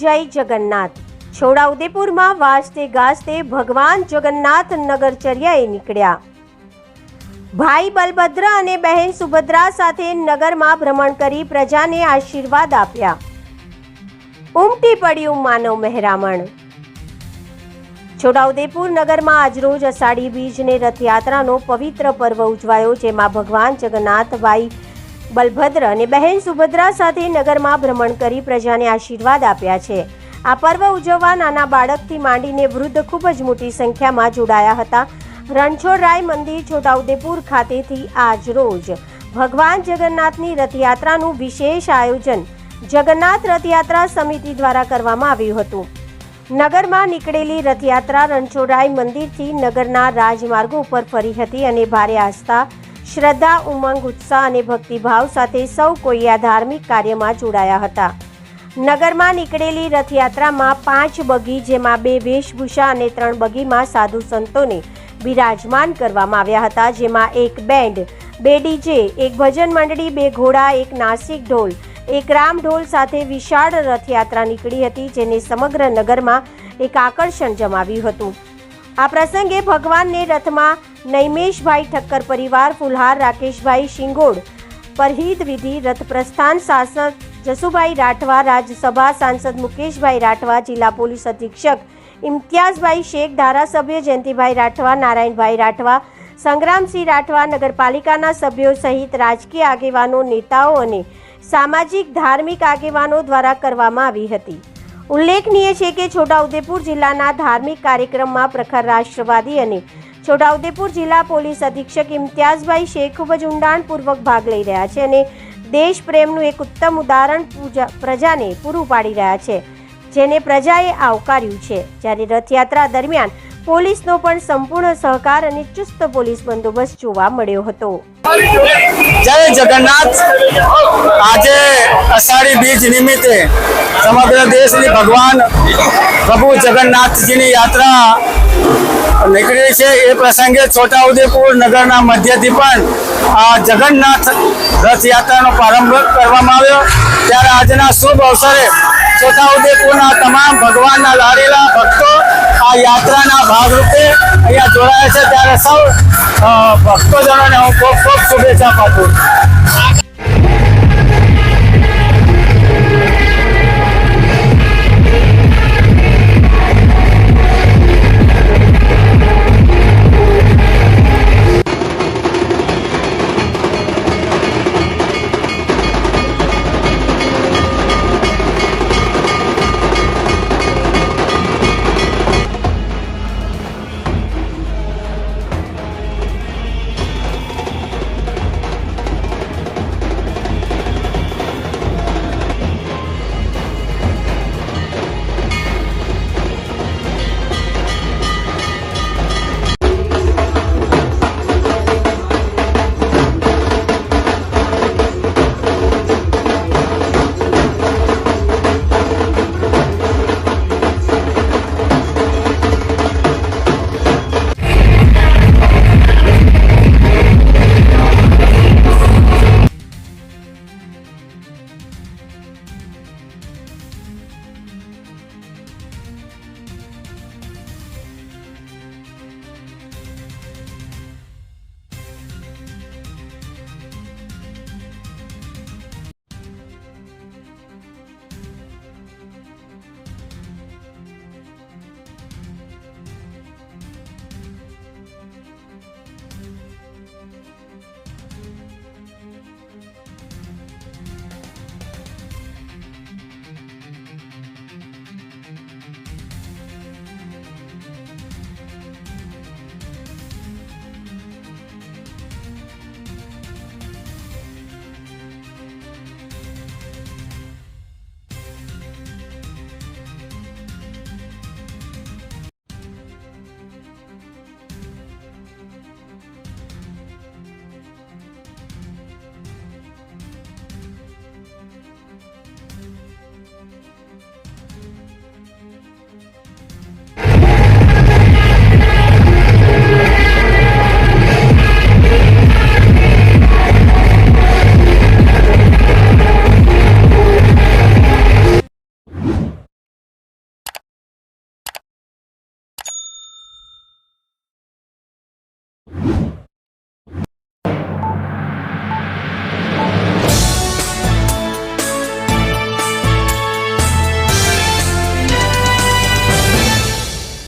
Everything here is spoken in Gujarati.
जय जगन्नाथ। છોટાઉદેપુરમાં વાજતે ગાજતે ભગવાન જગન્નાથ નગરચર્યાએ નીકળ્યા। ભાઈ બલભદ્ર અને બહેન સુભદ્રા સાથે નગરમાં ભ્રમણ કરી પ્રજાને આશીર્વાદ આપ્યા। ઉમટી પડ્યું માનવ મહેરામણ। છોટાઉદેપુર નગરમાં આજરોજ અષાઢી બીજને રથયાત્રાનો પવિત્ર પર્વ ઉજવાયો, જેમાં ભગવાન જગન્નાથ, ભાઈ બલભદ્ર અને બહેન સુભદ્રા સાથે નગરમાં ભ્રમણ કરી પ્રજાને આશીર્વાદ આપ્યા છે। આ પર્વ ઉજવવા નાના બાળકથી માંડીને વૃદ્ધ ખૂબ જ મોટી સંખ્યામાં જોડાયા હતા। રણછોડરાય મંદિર છોટાઉદેપુર ખાતેથી આજ રોજ ભગવાન જગન્નાથની રથયાત્રાનું વિશેષ આયોજન જગન્નાથ રથયાત્રા સમિતિ દ્વારા કરવામાં આવ્યું હતું। નગરમાં નીકળેલી રથયાત્રા રણછોડરાય મંદિરથી નગરના રાજમાર્ગો ઉપર ફરી હતી અને ભારે આસ્થા, શ્રદ્ધા, ઉમંગ, ઉત્સાહ અને ભક્તિભાવ સાથે સૌ કોઈ આ ધાર્મિક કાર્યમાં જોડાયા હતા। નગરમાં નીકળેલી રથયાત્રામાં 5 બગી, જેમાં 2 વેશભૂષા અને 3 બગીમાં સાધુ સંતોને બિરાજમાન કરવામાં આવ્યા હતા, જેમાં 1 બેન્ડ, 2 ડીજે, 1 ભજન મંડળી, 2 ઘોડા, 1 નાસિક ઢોલ, 1 રામ ઢોલ સાથે વિશાળ રથયાત્રા નીકળી હતી, જેને સમગ્ર નગરમાં એક આકર્ષણ જમાવ્યું હતું। આ પ્રસંગે ભગવાનને રથમાં નૈમેશભાઈ ઠક્કર પરિવાર, ફુલહાર રાકેશભાઈ શિંગોડ, પરહિદ વિધિ, રથ પ્રસ્થાન શાસક જસુભાઈ રાઠવા, રાજ્યસભા સાંસદ મુકેશભાઈ રાઠવા, જિલ્લા પોલીસ અધિક્ષક ઇમ્તિયાઝભાઈ શેખ, ધારાસભ્ય જયંતિભાઈ રાઠવા, નારાયણભાઈ રાઠવા, સંગ્રામસિંહ રાઠવા, નગરપાલિકાના સભ્યો સહિત રાજકીય આગેવાનો, નેતાઓ અને સામાજિક ધાર્મિક આગેવાનો દ્વારા કરવામાં આવી હતી। ઉલ્લેખનીય છે કે છોટાઉદેપુર જિલ્લાના ધાર્મિક કાર્યક્રમમાં પ્રખર રાષ્ટ્રવાદી અને છોટાઉદેપુર જિલ્લા પોલીસ અધિક્ષક ઇમ્તિયાઝભાઈ શેખ ખૂબ જ ઊંડાણપૂર્વક ભાગ લઈ રહ્યા છે અને દેશ પ્રેમનું એક ઉત્તમ ઉદાહરણ પ્રજાને પૂરું પાડી રહ્યા છે, જેને પ્રજાએ આવકાર્યું છે। જ્યારે રથયાત્રા દરમિયાન પોલીસનો પણ સંપૂર્ણ સહકાર અને ચુસ્ત પોલીસ બંદોબસ્ત જોવા મળ્યો હતો। જય જગન્નાથ। આજે અષાઢી બીજ નિમિત્તે સમગ્ર દેશની ભગવાન પ્રભુ જગન્નાથજીની યાત્રા નીકળી છે। એ પ્રસંગે છોટાઉદેપુર નગરના મધ્યથી પણ આ જગન્નાથ રથયાત્રાનો પ્રારંભ કરવામાં આવ્યો। ત્યારે આજના શુભ અવસરે છોટાઉદેપુરના તમામ ભગવાનના લાડેલા ભક્તો આ યાત્રાના ભાગરૂપે અહીંયા જોડાયા છે। ત્યારે સૌ ભક્તજનોને હું ખૂબ ખૂબ શુભેચ્છા પાઠવું છું।